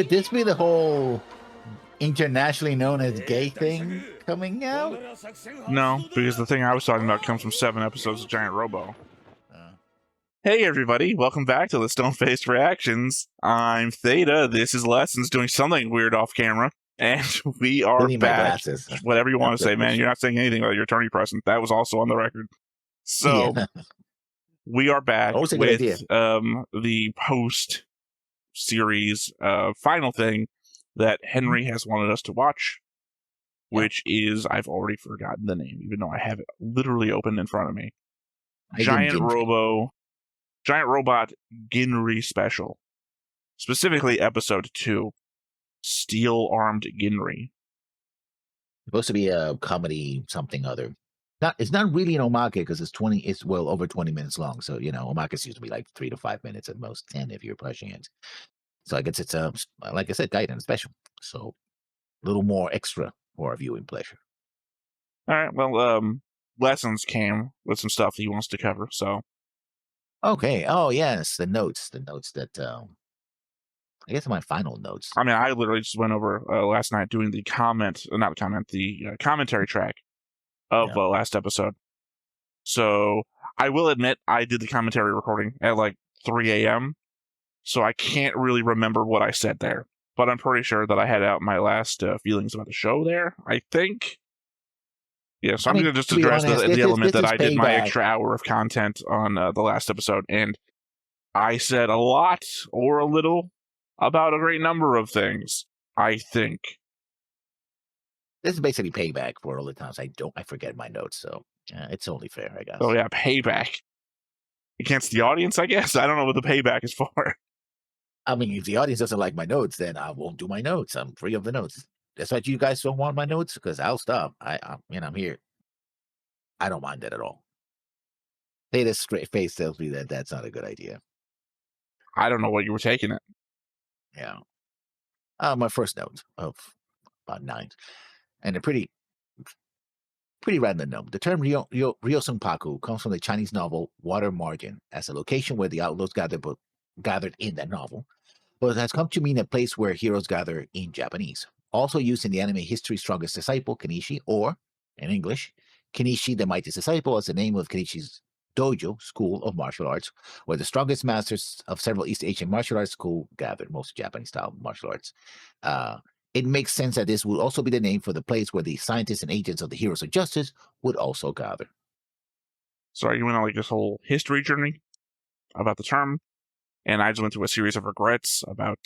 Could this be the whole internationally known as gay thing coming out? No, because the thing I was talking about comes from 7 episodes of Giant Robo. Uh, Hey everybody, welcome back to the Stone-Faced Reactions. I'm Theta, this is Lessons doing something weird off camera, and we are need my back. glasses. Whatever you want to say, man, you're not saying anything about your attorney present. That was also on the record. So, yeah. we are back Always a good idea. with the post-series final thing that Henry has wanted us to watch, which is, I've already forgotten the name, even though I have it literally open in front of me. Giant Robot Ginrei Special. Specifically Episode 2, Steel-Armed Ginrei. Supposed to be a comedy something other. It's not really an omake because it's well over 20 minutes long. So, omakes used to be like 3 to 5 minutes at most, 10 if you're pushing it. So I guess it's like I said, guidance special. So a little more extra for our viewing pleasure. All right, well, Lessons came with some stuff he wants to cover, so. Okay. Oh yes, the notes that I guess my final notes. I mean, I literally just went over last night doing the commentary track of last episode. So I will admit I did the commentary recording at like 3 a.m. So I can't really remember what I said there, but I'm pretty sure that I had out my last feelings about the show there, I think. Yeah, so I'm going to just address the element that I did my extra hour of content on the last episode, and I said a lot or a little about a great number of things, I think. This is basically payback for all the times I forget my notes, so it's only fair, I guess. Oh yeah, payback. Against the audience, I guess? I don't know what the payback is for. I mean, if the audience doesn't like my notes, then I won't do my notes. I'm free of the notes. That's why you guys don't want my notes, because I'll stop. I'm here. I don't mind that at all. Theta's straight face tells me that that's not a good idea. I don't know what you were taking it. Yeah. My first note of about 9, and a pretty random note. The term Ryosunpaku comes from the Chinese novel Water Margin as a location where the outlaws gathered in that novel, but it has come to mean a place where heroes gather in Japanese. Also used in the anime History's Strongest Disciple, Kenichi, or, in English, Kenichi the Mightiest Disciple as the name of Kenichi's dojo, school of martial arts, where the strongest masters of several East Asian martial arts schools gathered, most Japanese-style martial arts. It makes sense that this would also be the name for the place where the scientists and agents of the Heroes of Justice would also gather. So you went on like this whole history journey about the term, and I just went through a series of regrets about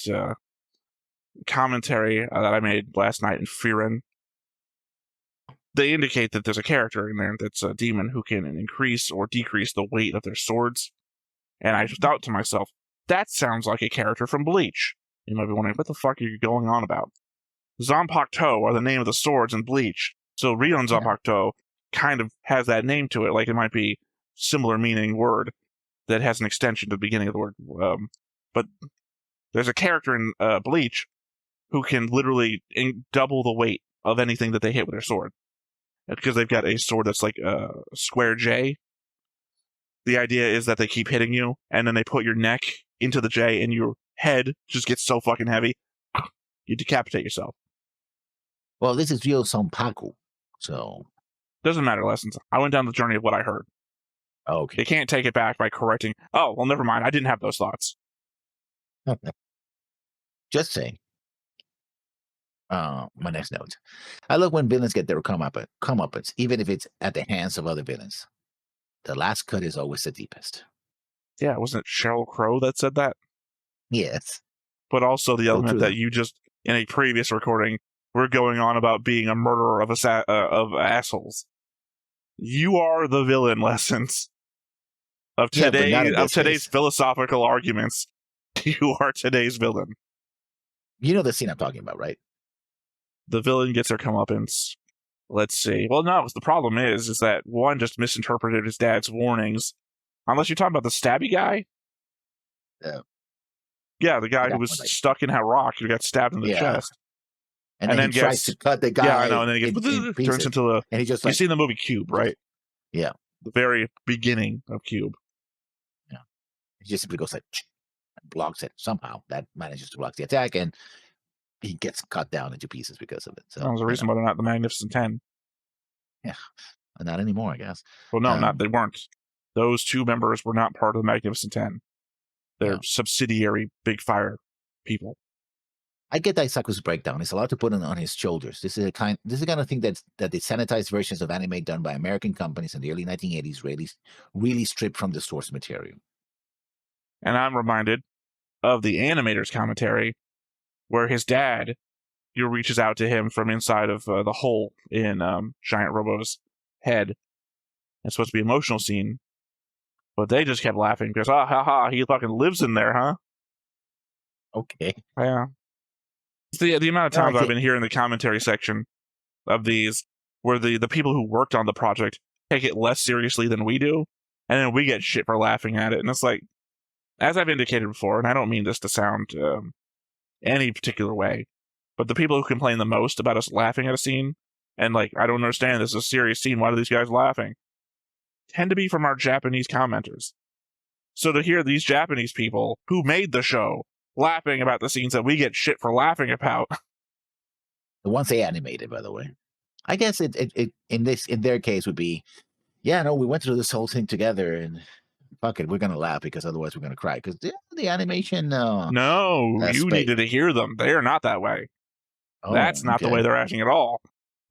commentary that I made last night in Firen. They indicate that there's a character in there that's a demon who can increase or decrease the weight of their swords. And I just thought to myself, that sounds like a character from Bleach. You might be wondering, what the fuck are you going on about? Zanpakuto are the name of the swords in Bleach. So Rion Zanpakuto kind of has that name to it, like it might be similar meaning word that has an extension to the beginning of the word. But there's a character in Bleach who can literally double the weight of anything that they hit with their sword. Because they've got a sword that's like a square J. The idea is that they keep hitting you, and then they put your neck into the J, and your head just gets so fucking heavy, you decapitate yourself. Well, this is Ryosunpaku, so... Doesn't matter, Lessons. I went down the journey of what I heard. Okay. They can't take it back by correcting, oh, well, never mind, I didn't have those thoughts. Just saying. My next note. I love when villains get their comeuppance, even if it's at the hands of other villains. The last cut is always the deepest. Yeah, wasn't it Sheryl Crow that said that? Yes. But also the element that you just, in a previous recording, were going on about being a murderer of assholes. You are the villain, Lessons. Of today's philosophical arguments. You are today's villain. You know the scene I'm talking about, right? The villain gets their comeuppance. Let's see. Well, no, the problem is that one just misinterpreted his dad's warnings. Unless you're talking about the stabby guy? Yeah, the guy who was stuck in that rock who got stabbed in the chest. And then he tries to cut the guy. Yeah, I know, and then he turns into the... And he just you've seen the movie Cube, right? Yeah. The very beginning of Cube. Yeah. He just simply goes like... blocks it somehow. That manages to block the attack, and he gets cut down into pieces because of it. That So was the reason why they're not the Magnificent Ten. yeah, not anymore, I guess. Well, no, Um, they weren't. Those two members were not part of the Magnificent Ten. They're yeah. subsidiary Big Fire people. I get Daisaku's breakdown. It's a lot to put on his shoulders. This is the kind of thing that the sanitized versions of anime done by American companies in the early 1980s really stripped from the source material. And I'm reminded of the animator's commentary, where his dad reaches out to him from inside of the hole in Giant Robo's head. It's supposed to be an emotional scene, but they just kept laughing because, he fucking lives in there, huh? Okay. Yeah. It's the amount of No, I times I've think been hearing the commentary section of these where the people who worked on the project take it less seriously than we do, and then we get shit for laughing at it. And it's like, as I've indicated before, and I don't mean this to sound any particular way, but the people who complain the most about us laughing at a scene, and like, I don't understand, this is a serious scene, why are these guys laughing? Tend to be from our Japanese commenters. So to hear these Japanese people who made the show laughing about the scenes that we get shit for laughing about. the ones they animated, by the way. I guess it in their case would be, yeah, no, we went through this whole thing together, and fuck it, we're gonna laugh because otherwise we're gonna cry. Because the animation, No, you space. needed to hear them. They are not that way. Oh, That's not the way okay. they're acting at all.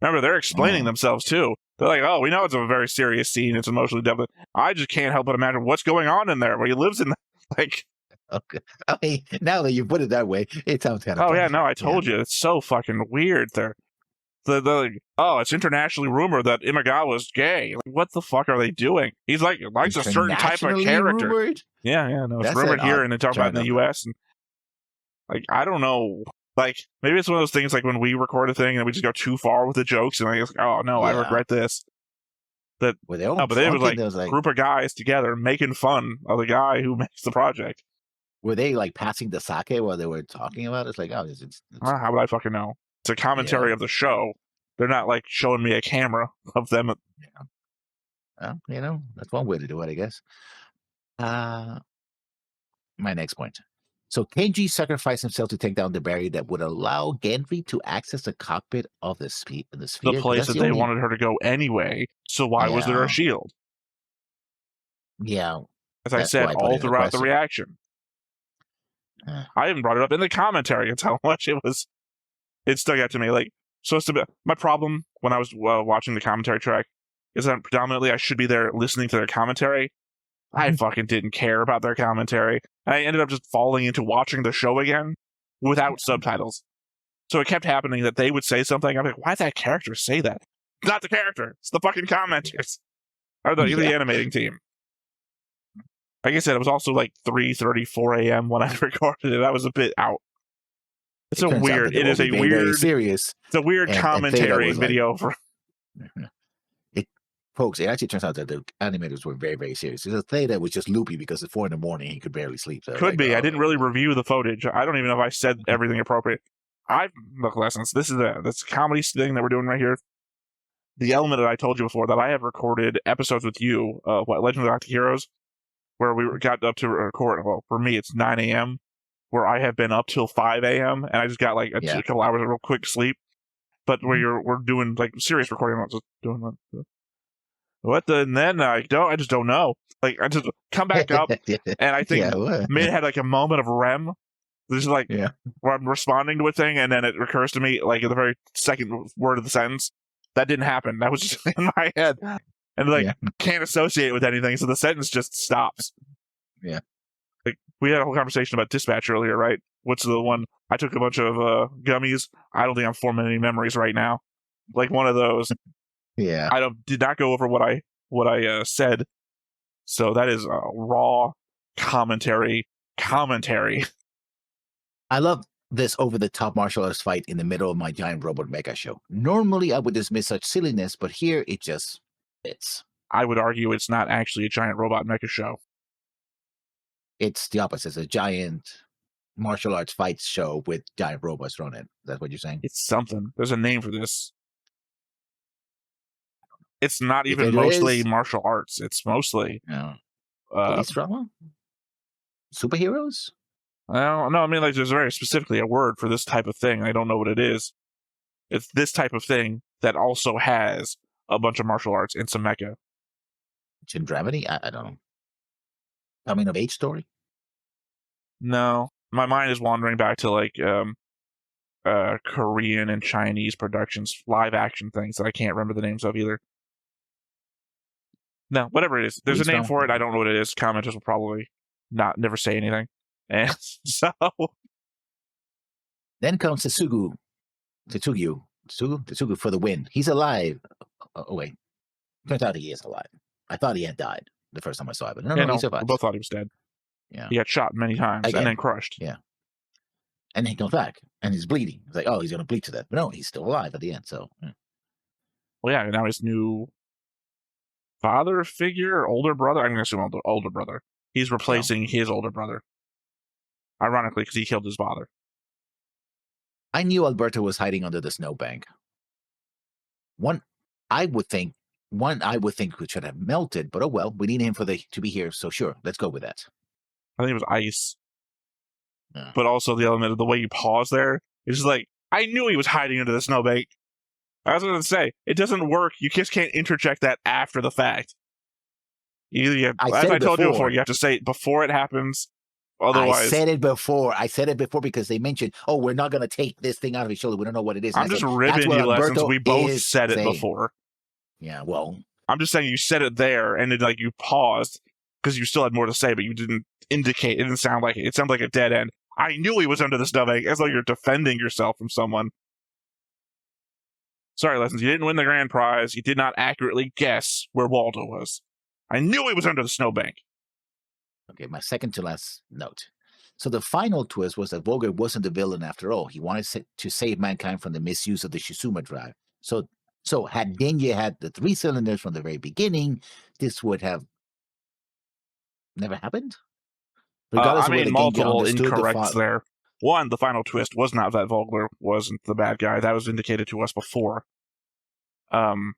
Remember, they're explaining Oh, themselves too. They're like, oh, we know it's a very serious scene. It's emotionally depth. I just can't help but imagine what's going on in there where he lives in the, like, okay. I mean, now that you put it that way, it sounds kind of oh yeah, funny. no, I Yeah. told you. It's so fucking weird. They're like, oh, it's internationally rumored that Imagawa's gay. Like, what the fuck are they doing? He's like, likes a certain type of Internationally character. rumored? Yeah, no, it's That's an rumored here, odd and they talk about it turn in the of U.S. And like, I don't know. Like, maybe it's one of those things like when we record a thing and we just go too far with the jokes, and like, oh no, I yeah. regret this. That Were they all no, but they was drunk and like there was like, group of guys together making fun of the guy who makes the project. were they like passing the sake while they were talking about it? It's like, oh, it's How would I fucking know? It's a yeah. commentary of the show. They're not like showing me a camera of them. Well, that's one way to do it, I guess. Uh, my next point. So Kenji sacrificed himself to take down the barrier that would allow Ginrei to access the cockpit of the The sphere. 'Cause place that's that the they only. wanted her to go anyway. So why was there a Yeah, shield? yeah. As I That's said why I put all it in the throughout the question. reaction. Uh, I even brought it up in the commentary. It's how much it was. It stuck out to me. Like, supposed to be my problem when I was watching the commentary track is that predominantly I should be there listening to their commentary. I fucking didn't care about their commentary. I ended up just falling into watching the show again without subtitles. So it kept happening that they would say something. I'm like, why did that character say that? Not the character. It's the fucking commenters. Or the yeah, animating team. Like I said, it was also like 3:30, 4 a.m. when I recorded it. I was a bit out. It's it a turns out that weird. they It will is be a very, very weird. serious. It's a weird And Theta commentary was like, video for. it, folks. It actually turns out that the animators were very, very serious. The Theta was just loopy because at 4 a.m. he could barely sleep. So Could like, be. I oh, didn't really review the footage. I don't even know if I said everything appropriate. I look, lessons. This is a comedy thing that we're doing right here. The element that I told you before that I have recorded episodes with you, Legend of the Galactic Heroes, where we got up to record. Well, for me, it's 9 a.m. where I have been up till 5 a.m. and I just got like a yeah. couple hours of real quick sleep. But where Mhm. we're doing like serious recording, I'm not just doing what the, and then I just don't know. Like I just come back up, and I think Yeah, what? Mid had like a moment of REM. This is like Yeah. where I'm responding to a thing, and then it recurs to me like in the very second word of the sentence. That didn't happen. That was just in my head, and like Yeah. can't associate it with anything, so the sentence just stops. Yeah. Like we had a whole conversation about Dispatch earlier, right? What's the one? I took a bunch of gummies. I don't think I'm forming any memories right now. Like one of those. Yeah. I did not go over what I said. So that is raw commentary. I love this over the top martial arts fight in the middle of my giant robot mecha show. Normally I would dismiss such silliness, but here it just fits. I would argue it's not actually a giant robot mecha show. It's the opposite. It's a giant martial arts fight show with giant robots thrown in. That's what you're saying? It's something. There's a name for this. It's not If even it mostly is, martial arts. It's mostly you know, uh, police drama? Superheroes? Well, no, I mean, like, there's very specifically a word for this type of thing. I don't know what it is. It's this type of thing that also has a bunch of martial arts and some mecha. Gravity? I don't know. Coming of age story? No, my mind is wandering back to like Korean and Chinese productions, live action things that I can't remember the names of either. No, whatever it is, there's a name for it. I don't know what it is. Commenters will probably never say anything, and so then comes Tetsugu for the win. He's alive. Oh wait, turns out he is alive. I thought he had died the first time I saw it, but no, we he survived. both thought he was dead. Yeah, he got shot many times Again. and then crushed. Yeah, and he comes back and he's bleeding. It's like, oh, he's gonna bleed to death, but no, he's still alive at the end. So, well, yeah, now his new father figure, older brother. I'm gonna assume older brother. He's replacing his older brother. Ironically, because he killed his father. I knew Alberto was hiding under the snowbank. One, I would think we should have melted, but oh well, we need him to be here, so sure, let's go with that. I think it was ice. Yeah. But also the element of the way you pause there, it's just like, I knew he was hiding under the snowbank. I was going to say, it doesn't work. You just can't interject that after the fact. As I told you before, you have to say it before it happens. Otherwise, I said it before because they mentioned, oh, we're not going to take this thing out of his shoulder. We don't know what it is. I'm just ribbing you, Lessons. We both said it before. Yeah, well. I'm just saying you said it there, and then like you paused because you still had more to say, but you didn't indicate. It didn't sound like it. It sounded like a dead end. I knew he was under the snowbank, as though you're defending yourself from someone. Sorry, Lessons. You didn't win the grand prize. You did not accurately guess where Waldo was. I knew he was under the snowbank. Okay, my second to last note. So the final twist was that Volgar wasn't the villain after all. He wanted to save mankind from the misuse of the Shizuma drive. So had Genji had the 3 cylinders from the very beginning, this would have never happened? I mean, multiple incorrects there. One, the final twist was not that Volgar wasn't the bad guy. That was indicated to us before. And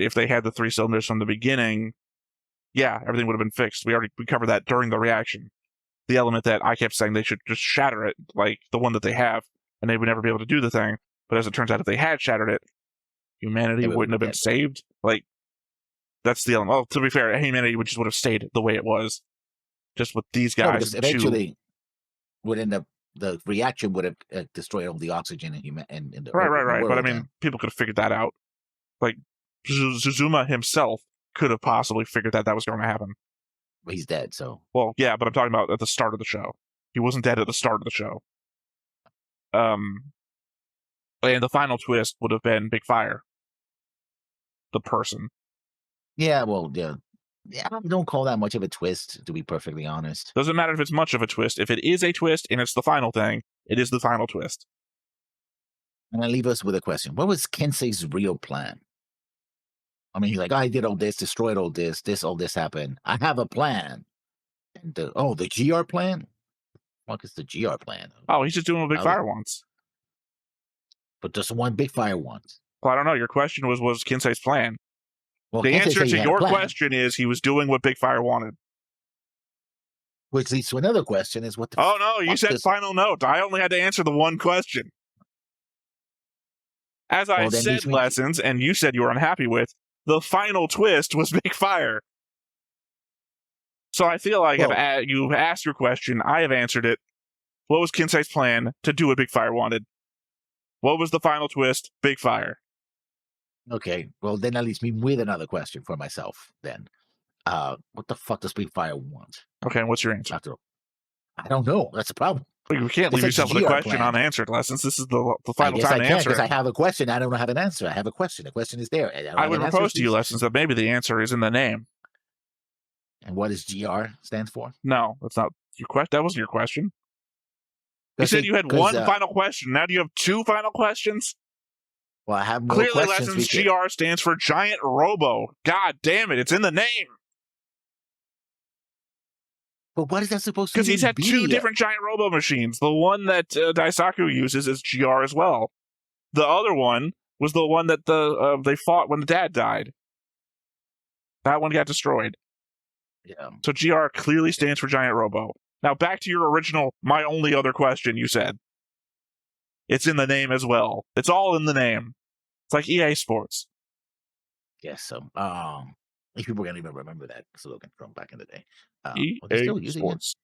if they had the 3 cylinders from the beginning, yeah, everything would have been fixed. We covered that during the reaction. The element that I kept saying they should just shatter it, like the one that they have, and they would never be able to do the thing. But as it turns out, if they had shattered it, humanity wouldn't have been saved. Like, that's the element. Well, to be fair, humanity would have stayed the way it was. Just with these guys. Because eventually would end up, the reaction would have destroyed all the oxygen in the Right. But I mean, people could have figured that out. Like, Shizuma himself could have possibly figured that was going to happen. But he's dead, so. Well, yeah, but I'm talking about at the start of the show. He wasn't dead at the start of the show. And the final twist would have been Big Fire. The person. Yeah, well, yeah. Yeah, I don't call that much of a twist, to be perfectly honest. Doesn't matter if it's much of a twist. If it is a twist and it's the final thing, it is the final twist. And I leave us with a question. What was Kensei's real plan? I mean, he's like, I did all this, destroyed all this happened. I have a plan. And the GR plan? What is the GR plan? Oh, he's just doing what Big Fire wants. But just one Big Fire wants. Well, I don't know. Your question was Kensei's plan? Well, the answer to your question is he was doing what Big Fire wanted. Which leads to another question is what the Oh, no, you said final note. I only had to answer the one question. As I said, Lessons, and you said you were unhappy with, the final twist was Big Fire. So I feel like if you've asked your question, I have answered it. What was Kensei's plan to do what Big Fire wanted? What was the final twist? Big Fire. Okay, well, then that leaves me with another question for myself, then. What the fuck does Big Fire want? Okay, and what's your answer? I don't know. That's the problem. You can't leave yourself with a question unanswered, Lessons. This is the final time to answer it. Because I have a question. I don't have an answer. I have a question. The question is there. I would propose to you, Lessons, that maybe the answer is in the name. And what does GR stands for? No, that's not your question. That wasn't your question. You said you had one final question. Now do you have 2 final questions? Well, I have more Clearly, questions. Lessons, GR stands for Giant Robo. God damn it, it's in the name. But what is that supposed to be? Because he's had 2 different Giant Robo machines. The one that Daisaku uses is GR as well. The other one was the one that they fought when the dad died. That one got destroyed. Yeah. So GR clearly stands for Giant Robo. Now back to your original, my only other question you said. It's in the name as well. It's all in the name. It's like EA Sports. Yes, so if people can't even remember that slogan from back in the day. Are they EA still using it? Sports.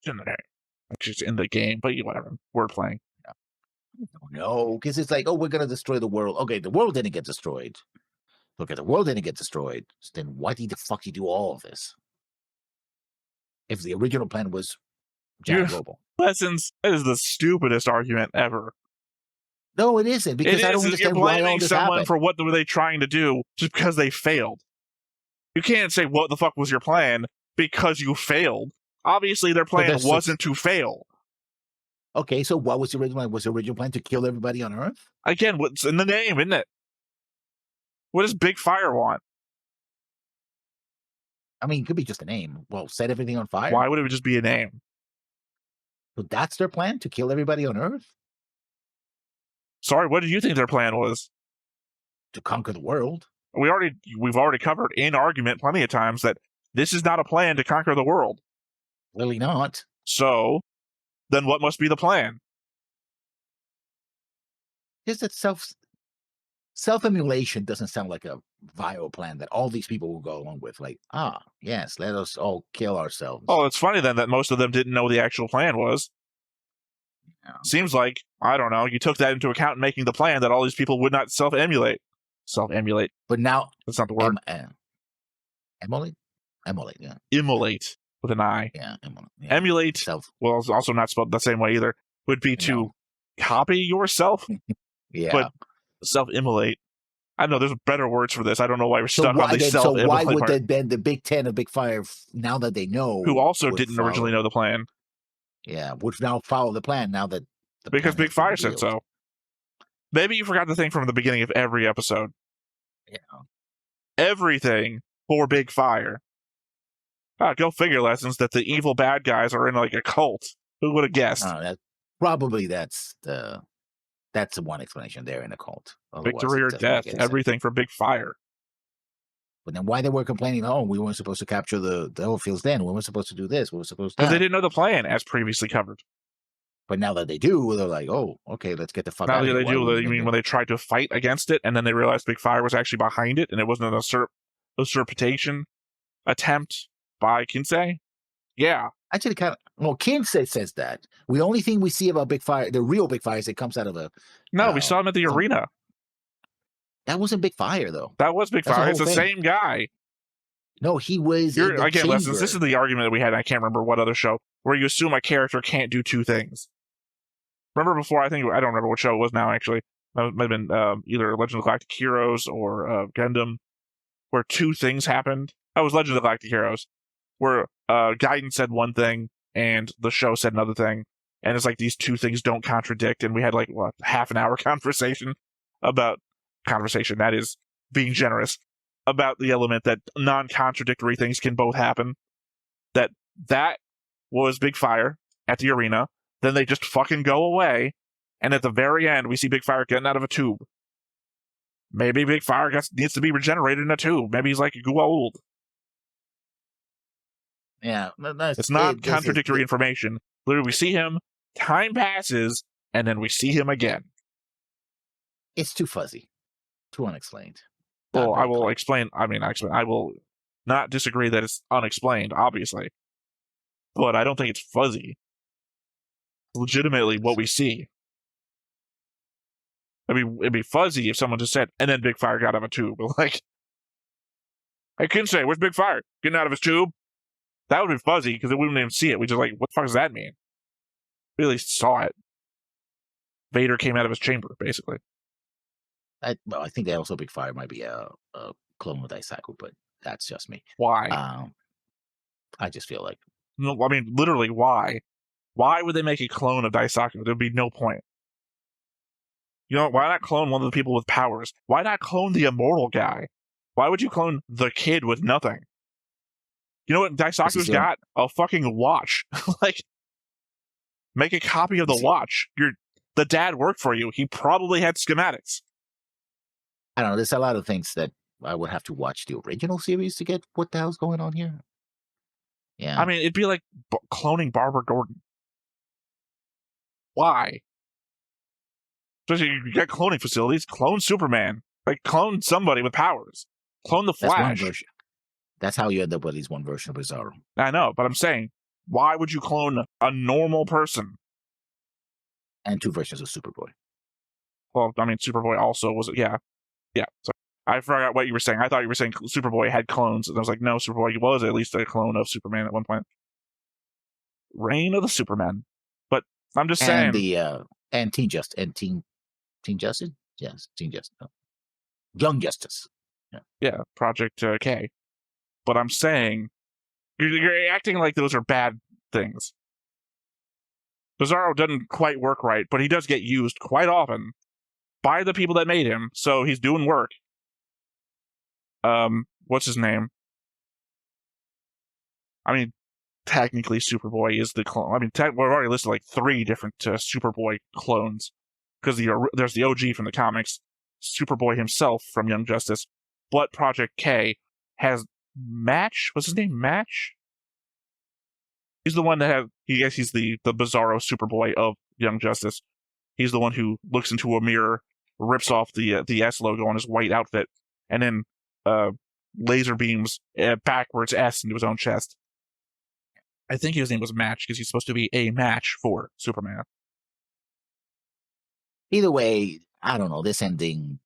It's in the name. It's just in the game, but whatever. We're playing. No, because it's like, oh, we're gonna destroy the world. Okay, the world didn't get destroyed. Okay, the world didn't get destroyed. Then why did the fuck you do all of this? If the original plan was You Giant Robo. Lessons. That is the stupidest argument ever. No, it isn't, because I don't You're understand why all blaming this someone happened. for what were they trying to do just because they failed. You can't say what the fuck was your plan because you failed. Obviously, their plan wasn't to fail. Okay, so what was the original plan? Was the original plan to kill everybody on Earth? Again, what's in the name, isn't it? What does Big Fire want? I mean, it could be just a name. Well, set everything on fire? Why would it just be a name? So that's their plan, to kill everybody on Earth? Sorry, what did you think their plan was? To conquer the world. We've already covered in argument plenty of times that this is not a plan to conquer the world. Clearly not. So, then what must be the plan? Just that self-immolation doesn't sound like a viable plan that all these people will go along with. Like, yes, let us all kill ourselves. Oh, it's funny then that most of them didn't know the actual plan was. Yeah. Seems like, I don't know, you took that into account in making the plan that all these people would not self-emulate. Self-emulate. But now... That's not the word. Emulate? Emulate, yeah. Immolate, with an I. Yeah, emulate. Yeah. Emulate, well, it's also not spelled the same way either, would be to copy yourself. Yeah. But self-immolate, I don't know, there's better words for this. I don't know why we're stuck on the self-immolate So why would part. then the Big Ten of Big Fire, now that they know... Who also didn't originally know the plan. Yeah, would now follow the plan now that... Because Big Fire said so. Maybe you forgot the thing from the beginning of every episode. Yeah. Everything for Big Fire. Go figure, Lessons, that the evil bad guys are in like a cult. Who would have guessed? That's the one explanation. They're in a cult. Otherwise, victory or death, everything for Big Fire. But then why they were complaining, we weren't supposed to capture the Hillfields then. We weren't supposed to do this. We were supposed to... Because they didn't know the plan, as previously covered. But now that they do, they're like, oh, okay, let's get the fuck out of here. Now that they do, you mean when they tried to fight against it, and then they realized Big Fire was actually behind it, and it wasn't an usurpation attempt by Ginrei? Yeah. Actually, Ginrei says that. The only thing we see about Big Fire, the real Big Fire, is it comes out of a... No, we saw him at the arena. That wasn't Big Fire, though. That was Big Fire. It's the same guy. No, he was... Again, Lessons, this is the argument that we had, I can't remember what other show, where you assume a character can't do two things. Remember before, I don't remember what show it was now, actually. It might have been either Legend of Galactic Heroes or Gundam, where two things happened. That was Legend of Galactic Heroes, where Gaiden said one thing, and the show said another thing, and it's like these two things don't contradict, and we had half an hour conversation, that is being generous, about the element that non-contradictory things can both happen. That was Big Fire at the arena. Then they just fucking go away, and at the very end, we see Big Fire getting out of a tube. Maybe Big Fire needs to be regenerated in a tube. Maybe he's like Goa'uld. Yeah, it's not contradictory information. Literally, we see him, time passes, and then we see him again. It's too fuzzy, too unexplained. Well, I will explain. I will not disagree that it's unexplained, obviously, but I don't think it's fuzzy. Legitimately what we see. I mean, it'd be fuzzy if someone just said, and then Big Fire got out of a tube. Like, I couldn't say, where's Big Fire? Getting out of his tube? That would be fuzzy, because we wouldn't even see it. We just what the fuck does that mean? We at least saw it. Vader came out of his chamber, basically. I think that also Big Fire might be a clone of Daisaku, but that's just me. Why? I just feel like... No, I mean, literally, why? Why would they make a clone of Daisaku? There'd be no point. You know, why not clone one of the people with powers? Why not clone the immortal guy? Why would you clone the kid with nothing? You know what Daisaku's got? A fucking watch. Make a copy of the watch. The dad worked for you. He probably had schematics. I don't know. There's a lot of things that I would have to watch the original series to get what the hell's going on here. Yeah. I mean, it'd be like cloning Barbara Gordon. Why? Especially you got cloning facilities. Clone Superman. Like, clone somebody with powers. Clone the That's one Flash. version. That's how you end up with at least one version of Bizarro. I know, but I'm saying, why would you clone a normal person? And 2 versions of Superboy. Well, I mean, Superboy also was, yeah. So I forgot what you were saying. I thought you were saying Superboy had clones, and I was like, no, Superboy was at least a clone of Superman at one point. Reign of the Superman. But I'm just And saying. and Teen Justice. And Teen Justice? Yes, Teen Justice. No. Young Justice. Yeah, Project K. But I'm saying, you're acting like those are bad things. Bizarro doesn't quite work right, but he does get used quite often by the people that made him, so he's doing work. What's his name? I mean, technically Superboy is the clone. I mean, we've already listed like 3 different Superboy clones, because there's the OG from the comics, Superboy himself from Young Justice, but Project K has Match. What's his name? Match? He's the one that he's the Bizarro Superboy of Young Justice. He's the one who looks into a mirror, rips off the S logo on his white outfit, and then laser beams backwards S into his own chest. I think his name was Match, because he's supposed to be a match for Superman. Either way, I don't know. This ending.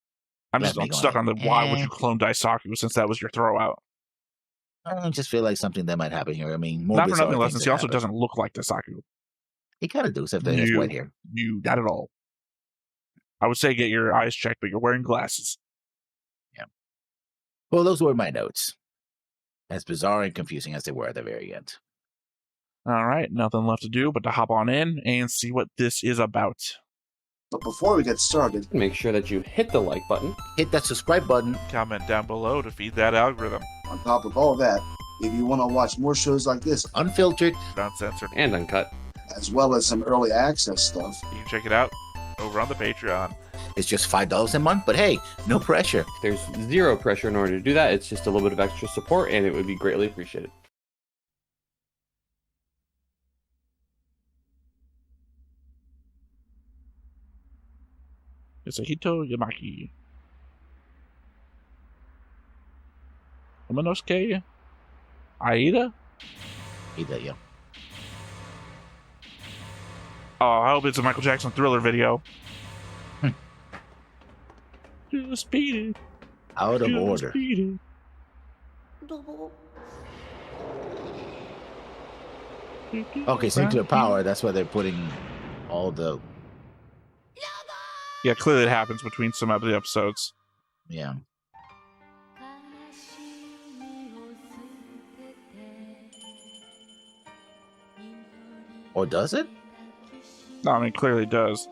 I'm stuck on the why would you clone Daisaku, since that was your throw out. I just feel like something that might happen here. I mean, more not for bizarre nothing less, things since he also happen. doesn't look like Daisaku. He kind of does, except that he has white hair. Not at all. I would say get your eyes checked, but you're wearing glasses. Yeah. Well, those were my notes. As bizarre and confusing as they were at the very end. All right, nothing left to do but to hop on in and see what this is about. But before we get started, make sure that you hit the like button, hit that subscribe button, comment down below to feed that algorithm. On top of all that, if you want to watch more shows like this, unfiltered, uncensored, and uncut, as well as some early access stuff, you can check it out over on the Patreon. It's just $5 a month, but hey, no pressure. There's 0 pressure in order to do that. It's just a little bit of extra support, and it would be greatly appreciated. Yasuhito Yamaki. Umanosuke Aida? Aida, yeah. Oh, I hope it's a Michael Jackson Thriller video. Just beat it. Out of order. Beat it. Okay, so nuclear power, that's why they're putting all the... Yeah, clearly it happens between some of the episodes. Yeah. Or does it? No, I mean, clearly it does.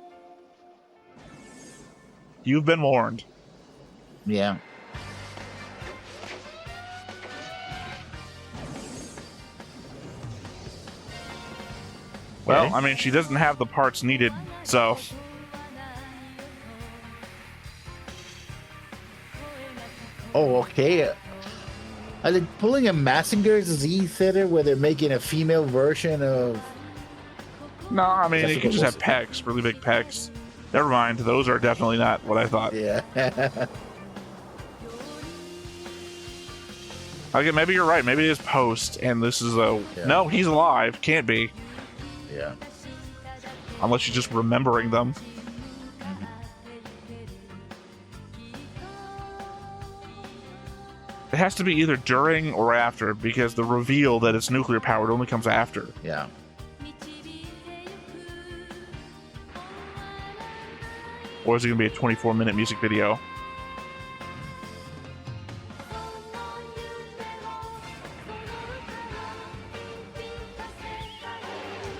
You've been warned. Yeah. Well, I mean, she doesn't have the parts needed, so... Oh, okay. Are they pulling a Massinger's Z Theater where they're making a female version of... No, I mean, Jessica you can just have Wilson. pecs, really big pecs. Never mind, those are definitely not what I thought. Yeah. Okay, maybe you're right. Maybe it is post, and this is a... Yeah. No, he's alive. Can't be. Yeah. Unless you're just remembering them. It has to be either during or after, because the reveal that it's nuclear powered only comes after. Yeah. Or is it going to be a 24-minute music video?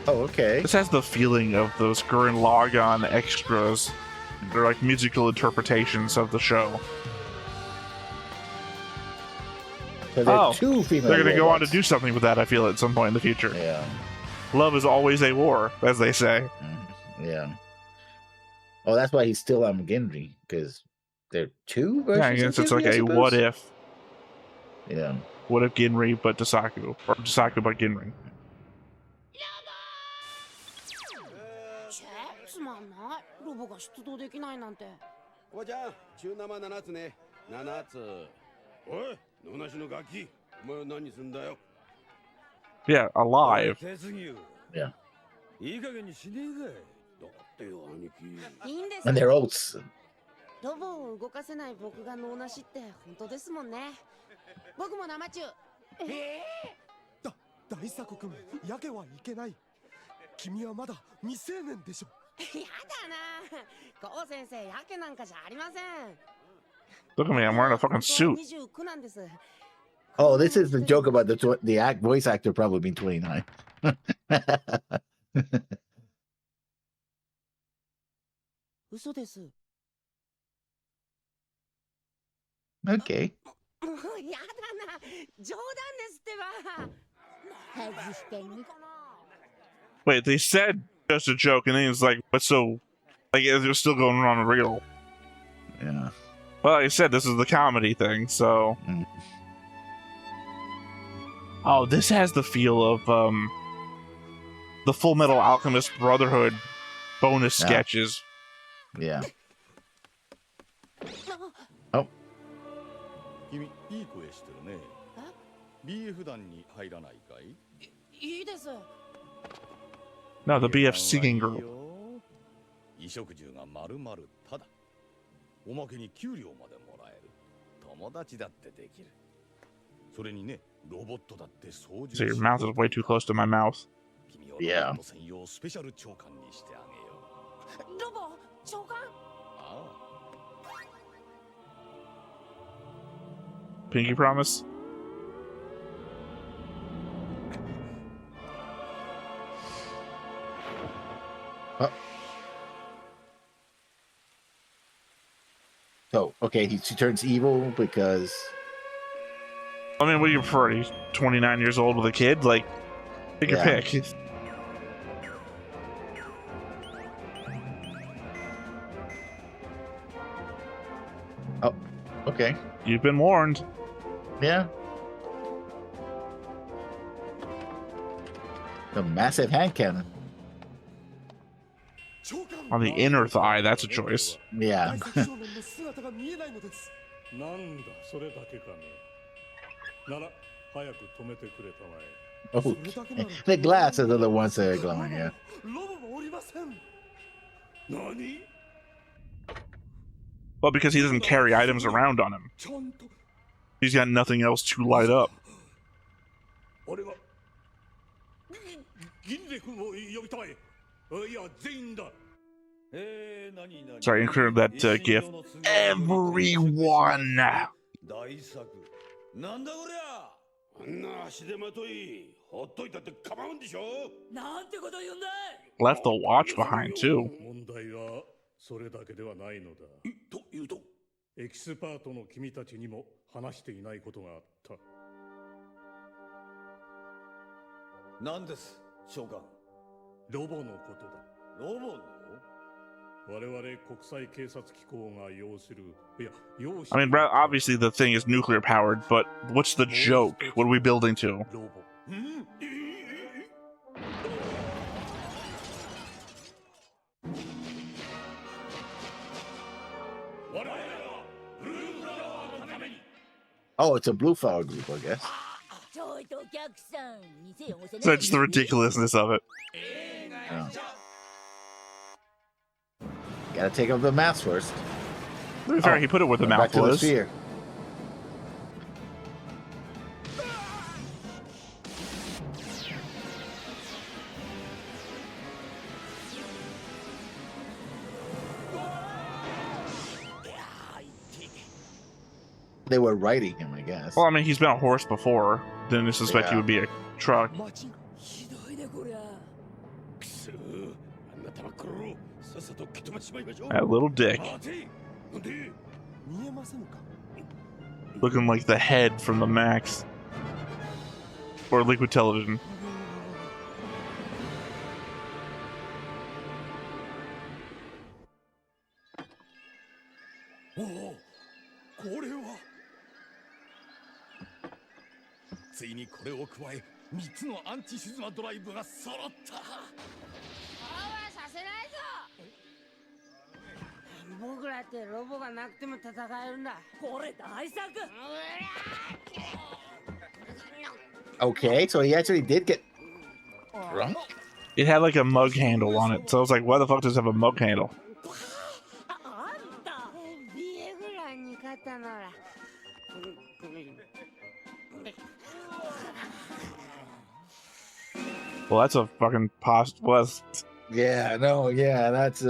Oh, okay. This has the feeling of those Gurren Lagann extras. They're like musical interpretations of the show. So there are 2 female They're going to go on to robots. do something with that, I feel, at some point in the future. Yeah. Love is always a war, as they say. Yeah. Oh, that's why he's still on Ginrei, because there are 2 versions Yeah, I guess of it's Ginrei, like I a suppose? what if. Yeah. What if Ginrei but Desaku? Or Desaku but Ginrei? チェつまんないロボが出動できないなんておばちゃん中生7つね7つおい野なしのガキお前は何すんだよ Yeah, alive. 手すぎよ Yeah. いい加減にしねえかいだってよ兄貴いいんです And they're oats. ロボを動かせない僕が脳なしって本当ですもんね僕も生中大作君、やけはいけない。君はまだ未成年でしょ。やだなゴー先生やけなんかじゃありません Look at me, I'm wearing a fucking suit. 29なんです Oh, this is the joke about the voice actor probably being 29. 嘘です Okay. もうやだな冗談ですってば外してみ Wait, they said just a joke, and then it's like, what's so... Like, they're still going on real. Yeah. Well, like I said, this is the comedy thing, so... Mm. Oh, this has the feel of, the Full Metal Alchemist Brotherhood bonus Yeah. sketches. Yeah. 君いい声してるね。BF 団に入らないかい？いいです No, the BF singing group. 衣食住がまるまるただ。おまけに給料までもらえる。友達だってできる。それにね、ロボットだって操縦 So your mouth is way too close to my mouth. 君をロボ Yeah. ット専用スペシャル長官にしてあげよう。ロボ長官ああ。 Pinky promise? So, okay, he turns evil because... I mean, what do you prefer? He's 29 years old with a kid? Like, pick your Yeah. pick. Oh, okay. You've been warned. Yeah. The massive hand cannon. On the inner thigh, that's a choice. Yeah. 大作少年の姿が見えないのです。なんだそれだけかねなら早く止めてくれたまえ Oh, the glasses are the ones that are glowing, yeah. ロボもおりません。何 Well, because he doesn't carry items around on him. ちゃんと He's got nothing else to light up. 俺は銀レ君を呼びたまえいや全員だ Sorry, included that gif. Everyone! 大作。なんだこりゃ。あんな足手まといほっといたって構うんでしょなんてこと言うんだ Left the watch behind, too. 問題はそれだけではないのだというとエキスパートの君たちにも話していないことがあったなんです、長官。ロボのことだロボの？我々国際警察機構が要するいや要し I mean, obviously the thing is nuclear powered, but what's the joke? What are we building to? ロボ我々はブルーフラワーのために Oh, it's a blue flower group, I guess. ちょいとお客さん店を押せ So it's the ridiculousness of it. Yeah. Gotta take off the mask first. To be fair, he put it where the Back mouth to the was. sphere. They were riding him, I guess. Well, I mean, he's been a horse before. Didn't suspect he Yeah. would be a truck. 街ひどいねこりゃくそあんな玉ころさっさと蹴飛ばしまいましょう That little dick. 待てなんで見えませんか。 Looking like the head from the Max. Or Liquid Television. おおこれはついにこれを加え3つのアンチシズマドライブが揃った。させないぞ。僕らってロボがなくても戦えるんだ。これ大作。 Okay, so he actually did get drunk? It had like a mug handle on it, so I was like, why the fuck does it have a mug handle? Well, that's a fucking was. Yeah, no, yeah, that's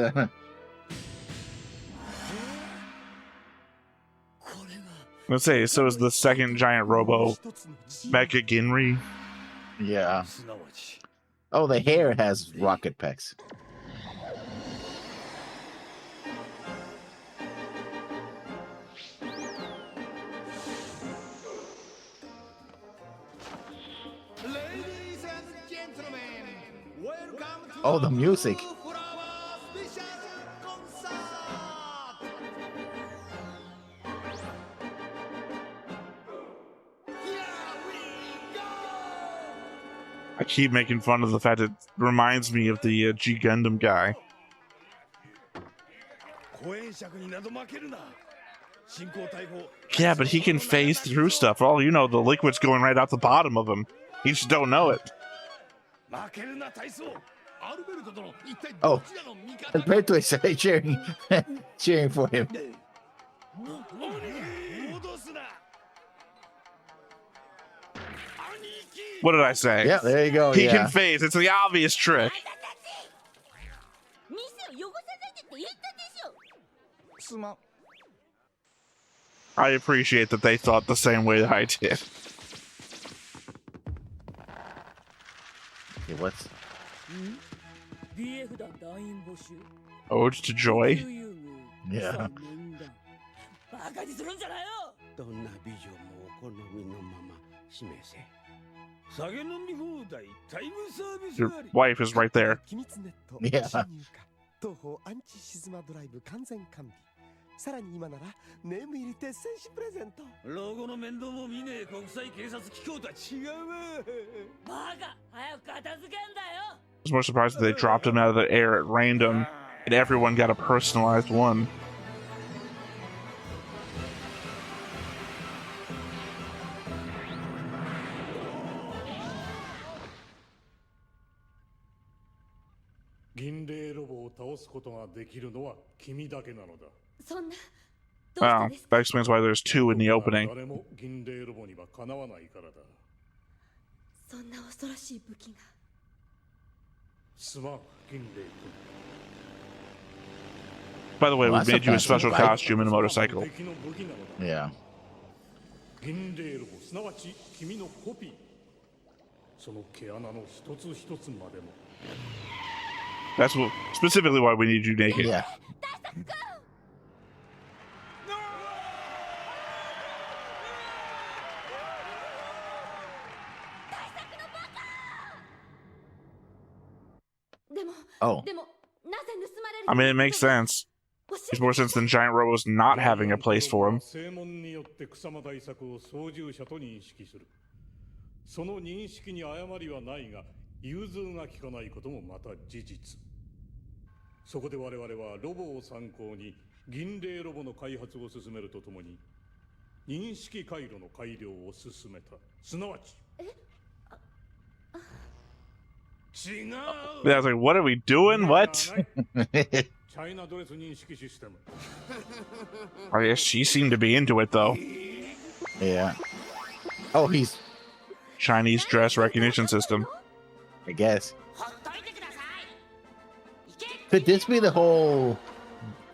Let's say so is the second giant Robo Mecha Ginrei. yeah. Oh, the hair has rocket pecs. Ladies and gentlemen, welcome to Oh, the music. Flower Special Concert. Here we go. I keep making fun of the fact it reminds me of the G Gundam guy. 公演尺になど負けるな。進行対法。 Yeah, but he can phase through stuff. For all you know, the liquid's going right out the bottom of him. You just don't know it. 負けるな体操。アルベルト殿、一体 Oh, どちらの味方？ Alberto is cheering, cheering for him. 戻すな。兄貴。 What did I say? Yeah, there you go. He Yeah. can phase. It's the obvious trick. 店を汚さないでって言ったでしょ。すまん。 I appreciate that they thought the same way that I did. Okay, what's BF 団団員募集。 Ode to Joy. yeah? バカにするんじゃないよ。どんな美女もお好みのまま示せ。酒飲み放題タイムサービス Your 割。 wife is right there. 機密ネット Yeah. 侵入か東方アンチシズマドライブ完全完備。さらに今ならネーム入り鉄戦士プレゼント。老後の面倒も見ねえ国際警察機構とは違うわ。バカ、早く片付けんだよ。 I was more surprised that they dropped him out of the air at random and everyone got a personalized one. Ginrei ロボを倒すことができるのは君だけなのだ。そんな。 Wow, that explains why there's two in the opening. 誰もGinrei ロボにはかなわないからだ。そんな恐ろしい武器が。すまん、Ginrei 君。 By the way, Well, we that's made you a a special fancy costume and a motorcycle. 敵の武器なのだ。 Yeah. Ginrei ロボ、すなわち君のコピー。その毛穴の一つ一つまでも。 That's specifically why we need you naked. Yeah. Oh. I mean, it makes sense. Makes more sense than giant robots not having a place for him. 正門によって草間大作を操縦者と認識する。その認識に誤りはないが、融通が利かないこともまた事実。そこで我々はロボを参考にGinreiロボの開発を進めるとともに、認識回路の改良を進めた。すなわち。違う。 Yeah, I was like, what are we doing? What? チャイナドレス認識システム。 I guess she seemed to be into it, though. Yeah. Oh, he's. Chinese dress recognition system. I guess. Could this be the whole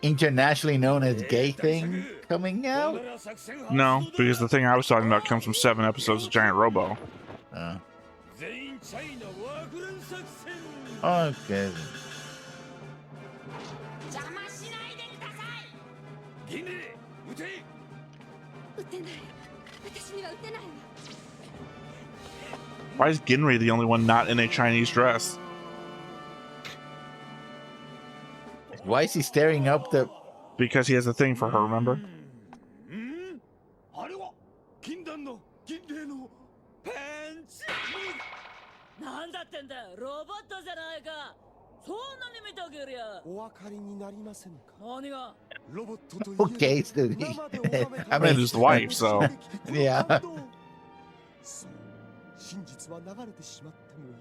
internationally known as gay thing coming out? No, because the thing I was talking about comes from 7 episodes of Giant Robo. Okay. 邪魔しないでください。ギネ撃て。撃てない。私には撃てないわ。 Why is Ginrei the only one not in a Chinese dress? Why is he staring up the? Because he has a thing for her, remember? あれは禁断の銀霊のペン。Okay, dude. I Man, mean, his wife, so. Yeah. 真実は流れてしまってもいい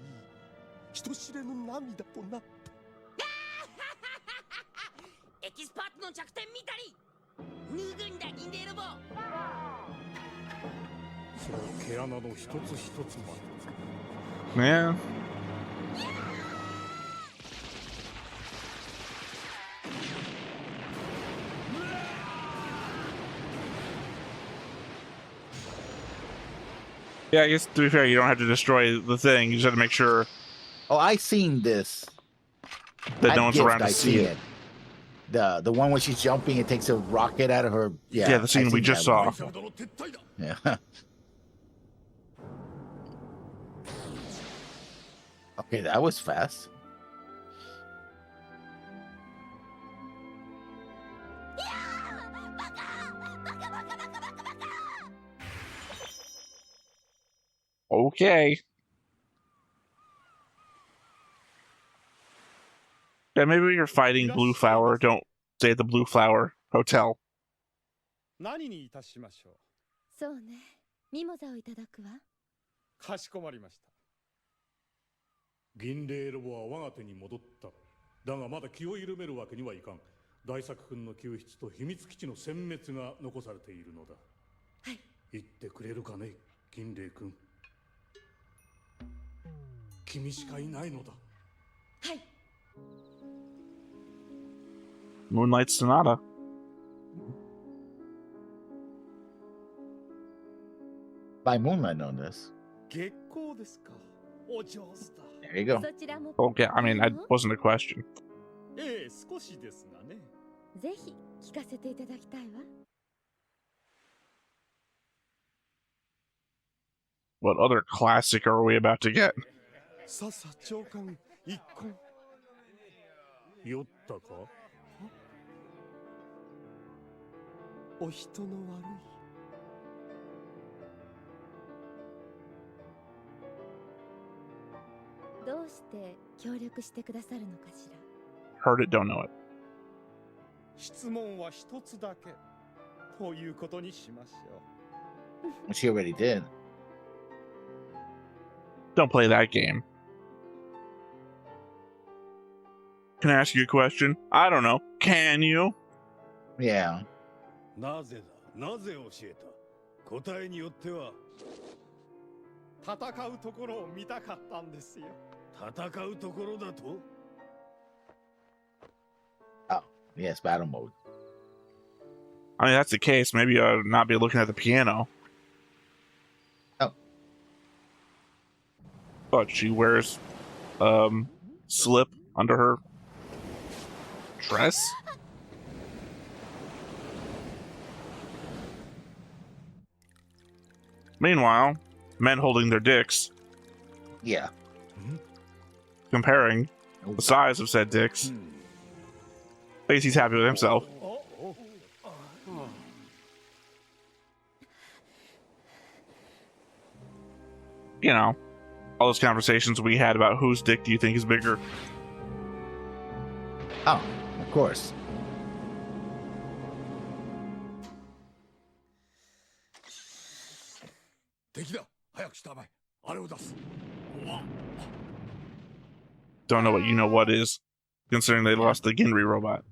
人知れぬ涙となったエキスパートの弱点見たり脱ぐんだ銀霊ロボその毛穴の一つ一つまで Yeah. Yeah, I guess to be fair, you don't have to destroy the thing. You just have to make sure Oh, I seen this. that no one's Gift, around to I see seen it. The one where she's jumping and takes a rocket out of her. Yeah, The scene I we seen just that saw. one. Yeah. Okay, that was fast. Okay. Yeah, maybe you're fighting Blue Flower. Don't stay at the Blue Flower Hotel. 何にいたしましょう。そうね。ミモザをいただくわ。かしこまりました。銀霊ロボは我が手に戻った。だがまだ気を緩めるわけにはいかん。大作君の救出と秘密基地の殲滅が残されているのだ。はい。言ってくれるかね、銀霊君。君しかいないのだ。はい。Moonlight Sonata. By Moonlight on this. 月光ですか。お上手だ。There you go. そちらも。 Okay, I mean, that wasn't a question. ええ、少しですがね。ぜひ聞かせていただきたいわ。What other classic are we about to get? ささ長官一献酔ったかお人の悪いどうして協力してくださるのかしら。 Heard it, don't know it. 質問は一つだけということにしましょう。She already did. Don't play that game. Can I ask you a question? I don't know. Can you? Yeah. なぜだなぜ教えた答えによっては戦うところを見たかったんですよ。戦うところだと Oh, yes, battle mode. I mean, that's the case. Maybe you ought not be looking at the piano. Oh. But she wears slip under her dress. Meanwhile, men holding their dicks, Yeah. comparing the size of said dicks. At least he's happy with himself. You know, all those conversations we had about whose dick do you think is bigger? Oh, of course. 敵だ早くしたまえあれを出す Don't know what you know what is, considering they lost the Ginrei robot.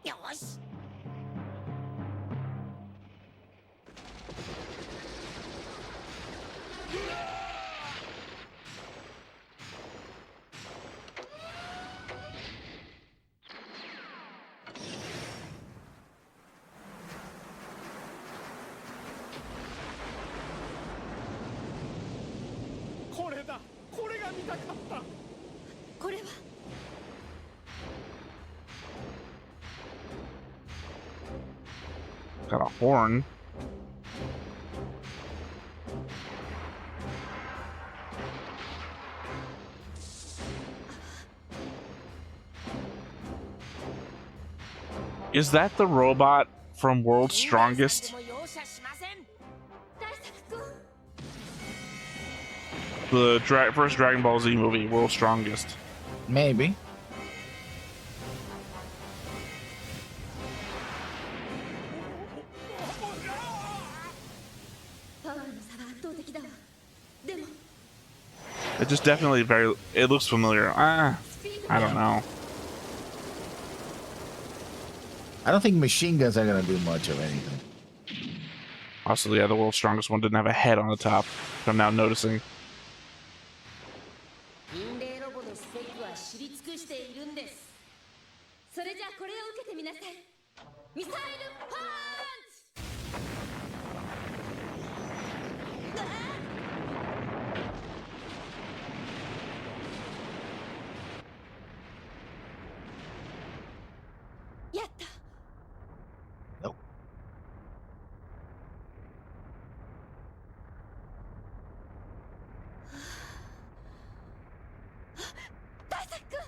よし これだ。これが見たかった。これは Got a horn. Is that the robot from World's Strongest? でも容赦しません 大作君。 The first Dragon Ball Z movie, World's Strongest. Maybe. It just definitely it looks familiar. I don't know. I don't think machine guns are gonna do much of anything. Also, yeah, the world's strongest one didn't have a head on the top. I'm now noticing. 銀霊ロボのスペックは知り尽くしているんです。それじゃあこれを受けてみなさい。ミサイルパンチ。やった。Nope. 大作君。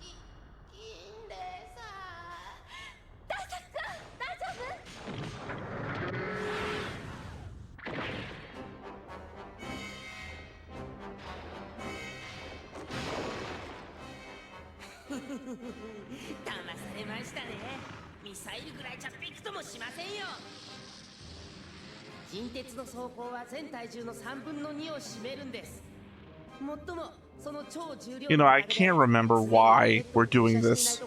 銀霊さん。大作君、大丈夫？騙されましたね。ミサイルぐらいじゃびくともしませんよ。近鉄の走行は全体重の3分の2を占めるんです。もっともその超重量。You know, I can't remember why we're doing this.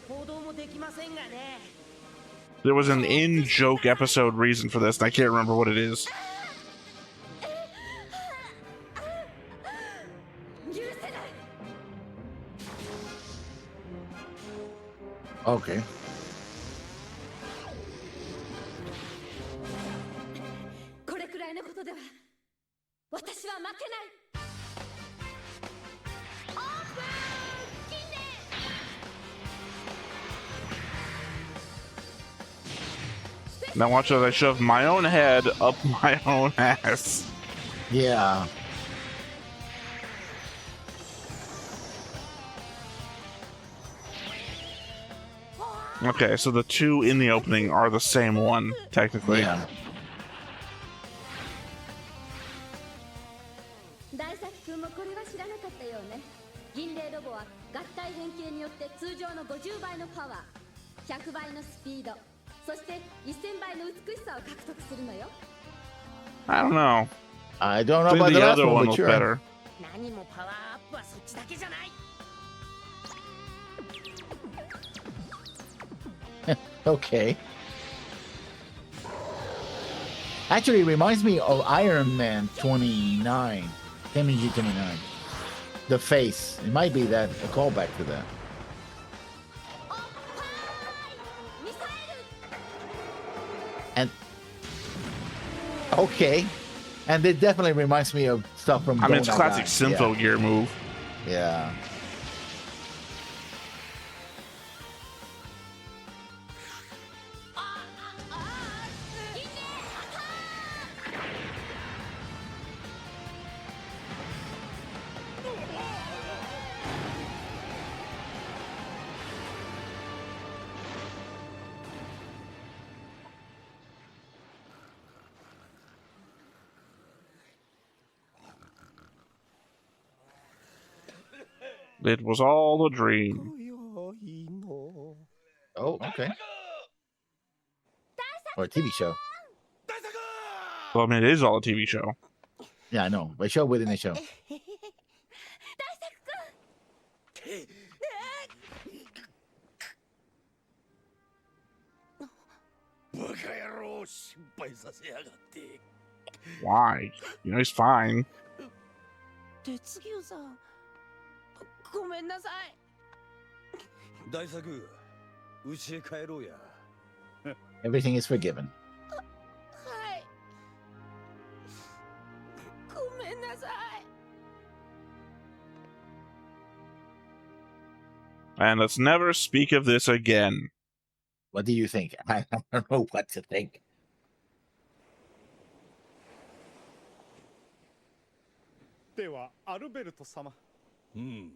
There was an in-joke episode reason for this, and I can't remember what it is. Okay. これくらいのことでは私は負けない。オープン！金蓮！ Now watch as I shove my own head up my own ass. Yeah. Okay, so the two in the opening are the same one, technically. Yeah. 大作君もこれは知らなかったようね。銀霊ロボは合体変形によって通常の50倍のパワー、100倍のスピード、そして1000倍の美しさを獲得するのよ。I don't know. I don't know I think about the the last other one, one but was sure. better. 何もパワーアップはそっちだけじゃない。 Okay. Actually, it reminds me of Iron Man 29. MG 29. The face. It might be that, a callback to that. And okay. And it definitely reminds me of stuff from I mean, it's Don't classic Die. Syntho Gear move. Yeah. It was all a dream. Oh, okay. Or a TV show. Well, I mean, it is all a TV show. Yeah, I know. A show within a show. バカ野郎、心配させやがって。 Why? You know, he's fine. 鉄牛さん、ごめんなさい。大作、家へ帰ろうや。 Everything is forgiven. はい。ごめんなさい。 And let's never speak of this again. What do you think? I don't know what to think. ではアルベルト様。うん。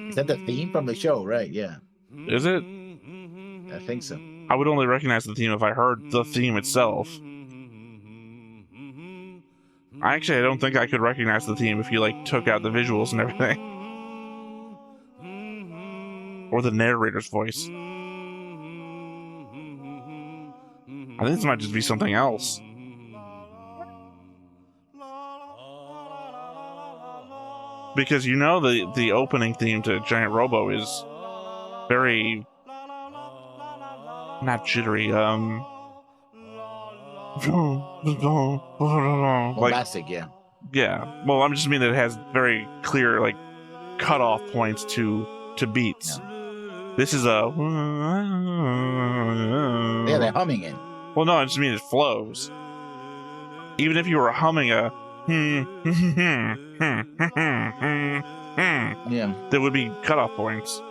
Is that the theme from the show, right? Yeah. Is it? think so. I would only recognize the theme if I heard the theme itself. I don't think I could recognize the theme if you like took out the visuals and everything. Or the narrator's voice. I think this might just be something else. Because you know the opening theme to Giant Robo is very not jittery, Bombastic, yeah. Yeah. Well, I'm just mean that it has very clear like cutoff points to beats. Yeah. This is a Yeah, they're humming it. Well, no, I just mean it flows. Even if you were humming a yeah, there would be cutoff points.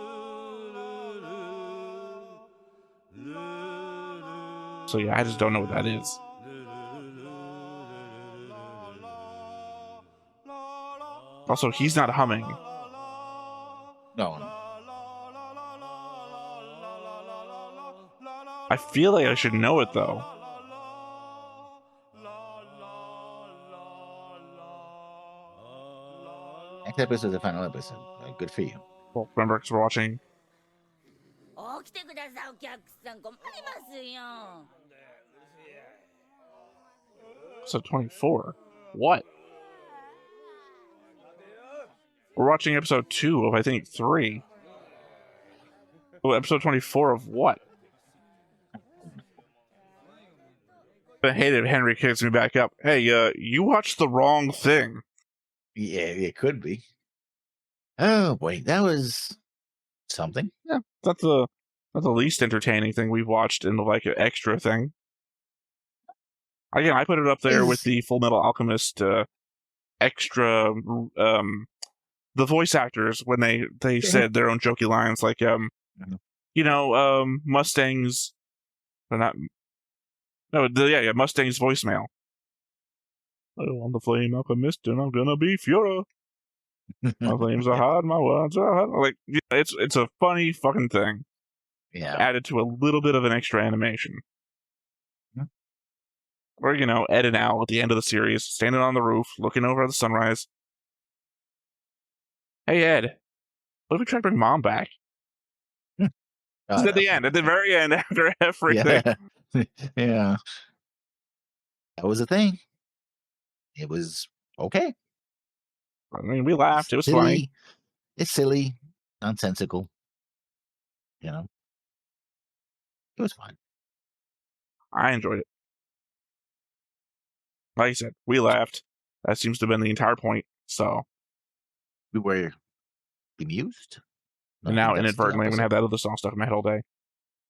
So yeah, I just don't know what that is. Also, he's not humming. No. I feel like I should know it though. Next episode is the final episode. Good for you. Well, remember, because we're watching. 起きてください、お客さん。困りますよ。 Episode 24. What? We're watching episode 2 of, I think, 3. Oh, episode 24 of what? I hate it if Henry kicks me back up. Hey, you watched the wrong thing. Yeah, it could be. Oh boy, that was something. Yeah, that's the least entertaining thing we've watched in the like an extra thing. Again, I put it up there with the Full Metal Alchemist extra. The voice actors when they said their own jokey lines like Mustang's, or not. No, Mustang's voicemail. Oh, I'm the Flame Alchemist, and I'm gonna be Führer. My flames are hot, my words are hot. Like, it's a funny fucking thing. Yeah. Added to a little bit of an extra animation. Yeah. Or, Ed and Al at the end of the series, standing on the roof, looking over at the sunrise. Hey, Ed, what if we try to bring Mom back? At the end, at the very end, after everything. Yeah. Yeah. That was a thing. It was okay. I mean, we laughed. It was silly. funny. It's silly, nonsensical. It was fun. I enjoyed it. Like I said, we laughed. That seems to have been the entire point. So we were bemused. And now, inadvertently, I'm going to have that other song stuck in my head all day.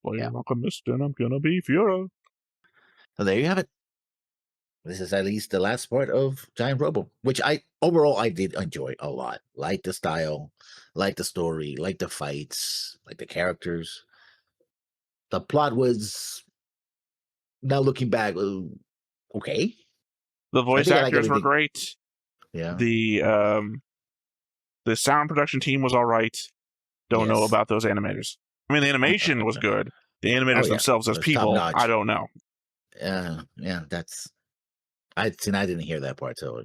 Flame Alchemist, and I'm going to be Führer. So there you have it. This is at least the last part of Giant Robo, which overall I did enjoy a lot. Like the style, like the story, like the fights, like the characters. The plot was, now looking back, okay. The voice actors were great. Yeah. The sound production team was all right. Don't know about those animators. I mean, the animation was good. The animators themselves as people, I don't know. Yeah, that's... I didn't hear that part, so...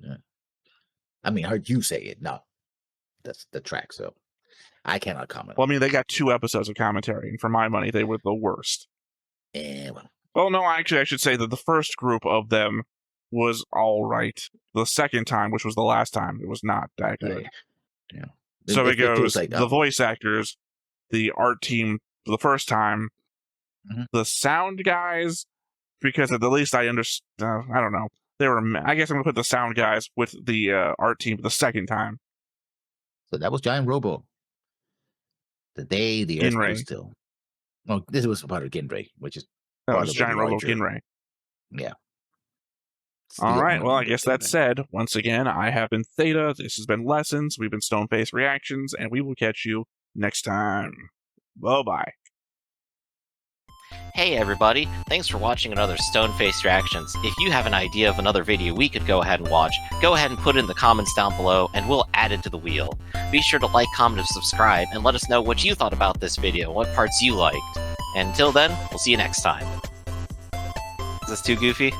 I mean, I heard you say it. No, that's the track, so... I cannot comment. Well, I mean, they got 2 episodes of commentary, and for my money, they were the worst. Well, no, actually, I should say that the first group of them was all right. The second time, which was the last time, it was not that good. Yeah. So it goes the voice actors, the art team the first time, the sound guys, because at the least I understand, I don't know. They were, I guess I'm going to put the sound guys with the art team the second time. So that was Giant Robo. The day the Earth was still. Oh, this was part of Ginrei, which is that was Giant Robo Ginrei. Yeah. All right, well, I guess that said, once again, I have been Theta, this has been Lessons, we've been Stone-Faced Reactions, and we will catch you next time. Bye-bye. Hey everybody, thanks for watching another Stone-Faced Reactions. If you have an idea of another video we could go ahead and watch, go ahead and put it in the comments down below, and we'll add it to the wheel. Be sure to like, comment, and subscribe, and let us know what you thought about this video, what parts you liked. And until then, we'll see you next time. Is this too goofy?